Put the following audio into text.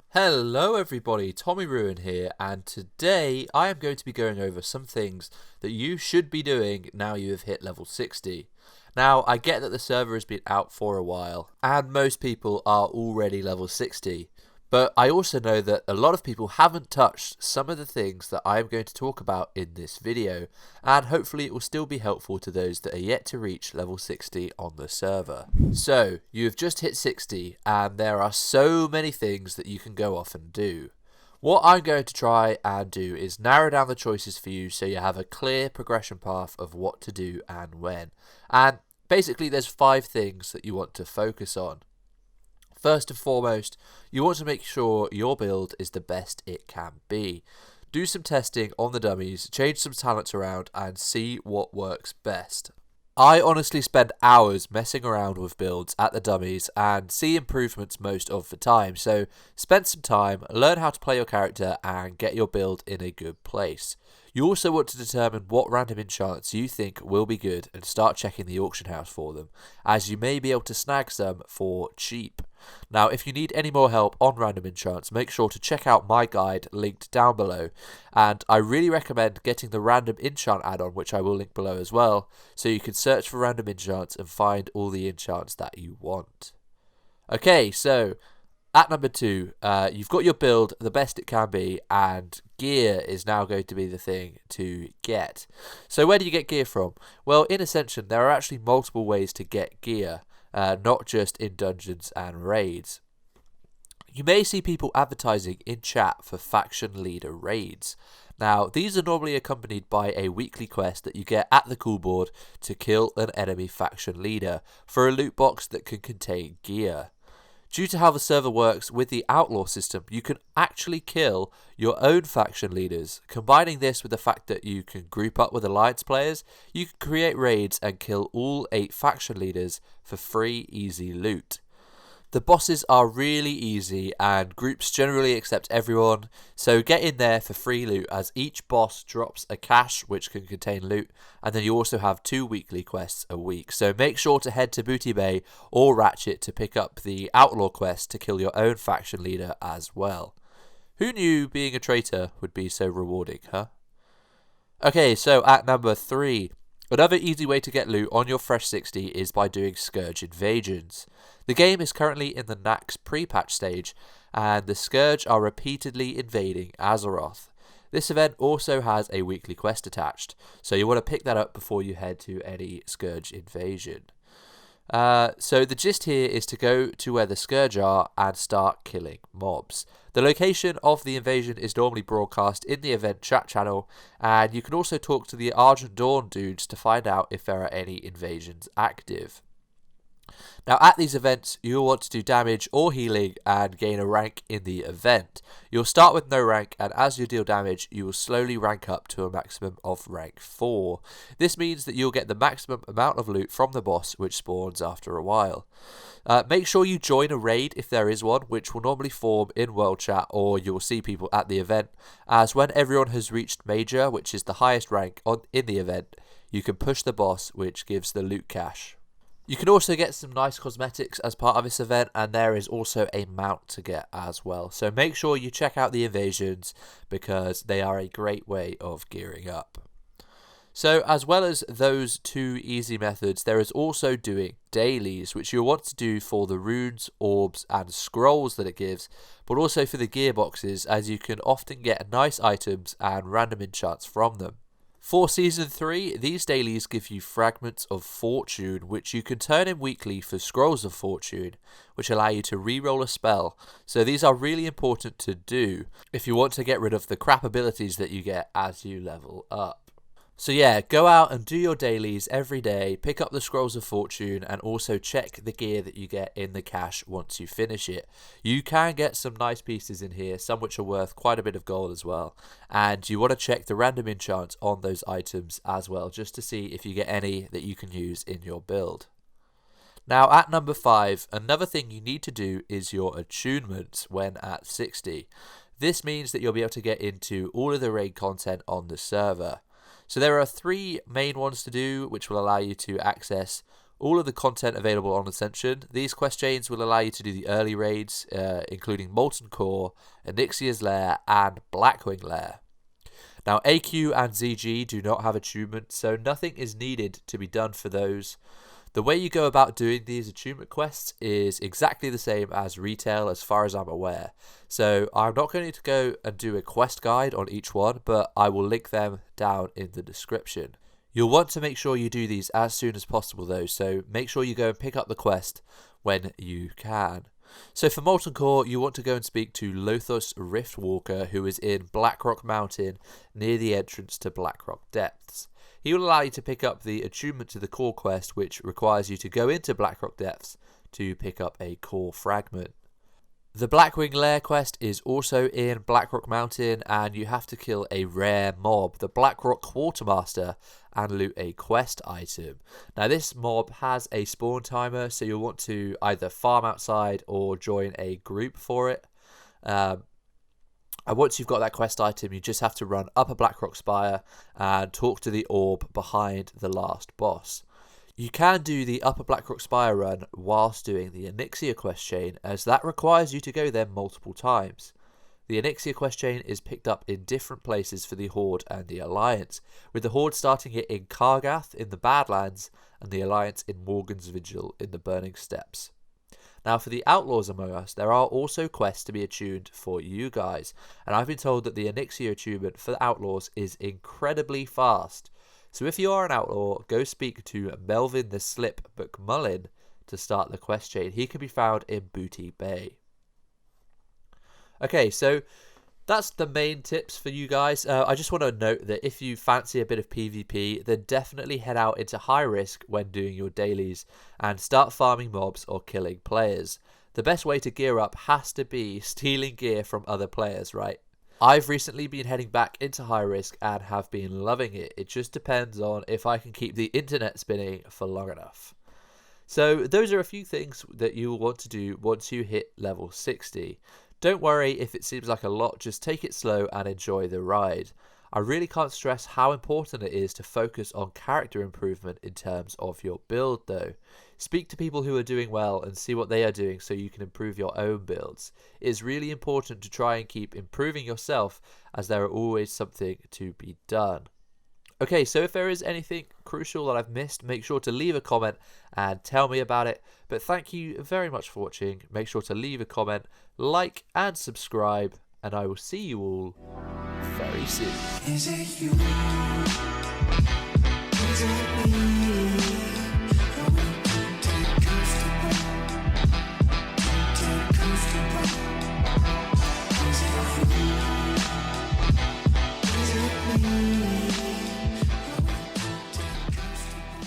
Hello everybody, Tommyruin here, and today I am going to be going over some things that you should be doing now you have hit level 60. Now, I get that the server has been out for a while, and most people are already level 60, but I also know that a lot of people haven't touched some of the things that I am going to talk about in this video, and hopefully it will still be helpful to those that are yet to reach level 60 on the server. So, you have just hit 60, and there are so many things that you can go off and do. What I'm going to try and do is narrow down the choices for you so you have a clear progression path of what to do and when. And basically there's 5 things that you want to focus on. First and foremost, you want to make sure your build is the best it can be. Do some testing on the dummies, change some talents around and see what works best. I honestly spend hours messing around with builds at the dummies and see improvements most of the time, so spend some time, learn how to play your character and get your build in a good place. You also want to determine what random enchants you think will be good and start checking the auction house for them, as you may be able to snag some for cheap. Now, if you need any more help on random enchants, make sure to check out my guide linked down below, and I really recommend getting the random enchant add-on, which I will link below as well, so you can search for random enchants and find all the enchants that you want. Okay, so at number 2, you've got your build the best it can be, and gear is now going to be the thing to get. So where do you get gear from? Well, in Ascension there are actually multiple ways to get gear. Not just in dungeons and raids. You may see people advertising in chat for faction leader raids. Now, these are normally accompanied by a weekly quest that you get at the call board to kill an enemy faction leader for a loot box that can contain gear. Due to how the server works with the outlaw system, you can actually kill your own faction leaders. Combining this with the fact that you can group up with alliance players, you can create raids and kill all 8 faction leaders for free easy loot. The bosses are really easy and groups generally accept everyone, so get in there for free loot as each boss drops a cache which can contain loot, and then you also have 2 weekly quests a week. So make sure to head to Booty Bay or Ratchet to pick up the outlaw quest to kill your own faction leader as well. Who knew being a traitor would be so rewarding, huh? Okay, so at number 3. Another easy way to get loot on your Fresh 60 is by doing Scourge Invasions. The game is currently in the Nax pre-patch stage, and the Scourge are repeatedly invading Azeroth. This event also has a weekly quest attached, so you want to pick that up before you head to any Scourge invasion. So the gist here is to go to where the Scourge are and start killing mobs. The location of the invasion is normally broadcast in the event chat channel, and you can also talk to the Argent Dawn dudes to find out if there are any invasions active. Now at these events you'll want to do damage or healing and gain a rank in the event. You'll start with no rank, and as you deal damage you will slowly rank up to a maximum of rank 4. This means that you'll get the maximum amount of loot from the boss, which spawns after a while. Make sure you join a raid if there is one, which will normally form in world chat or you will see people at the event, as when everyone has reached major, which is the highest rank in the event, you can push the boss, which gives the loot cache. You can also get some nice cosmetics as part of this event, and there is also a mount to get as well. So make sure you check out the invasions because they are a great way of gearing up. So as well as those 2 easy methods, there is also doing dailies, which you'll want to do for the runes, orbs and scrolls that it gives, but also for the gearboxes, as you can often get nice items and random enchants from them. For Season 3, these dailies give you Fragments of Fortune, which you can turn in weekly for Scrolls of Fortune, which allow you to reroll a spell. So these are really important to do if you want to get rid of the crap abilities that you get as you level up. So yeah, go out and do your dailies every day, pick up the Scrolls of Fortune, and also check the gear that you get in the cache once you finish it. You can get some nice pieces in here, some which are worth quite a bit of gold as well, and you want to check the random enchants on those items as well, just to see if you get any that you can use in your build. Now at number 5, another thing you need to do is your attunements when at 60. This means that you'll be able to get into all of the raid content on the server. So there are 3 main ones to do, which will allow you to access all of the content available on Ascension. These quest chains will allow you to do the early raids, including Molten Core, Onyxia's Lair, and Blackwing Lair. Now, AQ and ZG do not have attunement, so nothing is needed to be done for those. The way you go about doing these attunement quests is exactly the same as retail as far as I'm aware. So I'm not going to go and do a quest guide on each one, but I will link them down in the description. You'll want to make sure you do these as soon as possible though, so make sure you go and pick up the quest when you can. So for Molten Core, you want to go and speak to Lothos Riftwalker, who is in Blackrock Mountain near the entrance to Blackrock Depths. He will allow you to pick up the attunement to the core quest, which requires you to go into Blackrock Depths to pick up a core fragment. The Blackwing Lair quest is also in Blackrock Mountain, and you have to kill a rare mob, the Blackrock Quartermaster, and loot a quest item. Now this mob has a spawn timer, so you'll want to either farm outside or join a group for it. And once you've got that quest item, you just have to run up a Blackrock Spire and talk to the orb behind the last boss. You can do the upper Blackrock Spire run whilst doing the Onyxia quest chain, as that requires you to go there multiple times. The Onyxia quest chain is picked up in different places for the Horde and the Alliance, with the Horde starting it in Kargath in the Badlands and the Alliance in Morgan's Vigil in the Burning Steppes. Now for the Outlaws among us, there are also quests to be attuned for you guys, and I've been told that the Onyxia attunement for the Outlaws is incredibly fast. So if you are an outlaw, go speak to Melvin the Slip McMullin to start the quest chain. He can be found in Booty Bay. Okay, so that's the main tips for you guys. I just want to note that if you fancy a bit of PvP, then definitely head out into high risk when doing your dailies and start farming mobs or killing players. The best way to gear up has to be stealing gear from other players, right? I've recently been heading back into high risk and have been loving it. It just depends on if I can keep the internet spinning for long enough. So those are a few things that you will want to do once you hit level 60. Don't worry if it seems like a lot, just take it slow and enjoy the ride. I really can't stress how important it is to focus on character improvement in terms of your build though. Speak to people who are doing well and see what they are doing so you can improve your own builds. It is really important to try and keep improving yourself, as there are always something to be done. Okay, so if there is anything crucial that I've missed, make sure to leave a comment and tell me about it. But thank you very much for watching. Make sure to leave a comment, like and subscribe, and I will see you all very soon. Is it you? Is it me?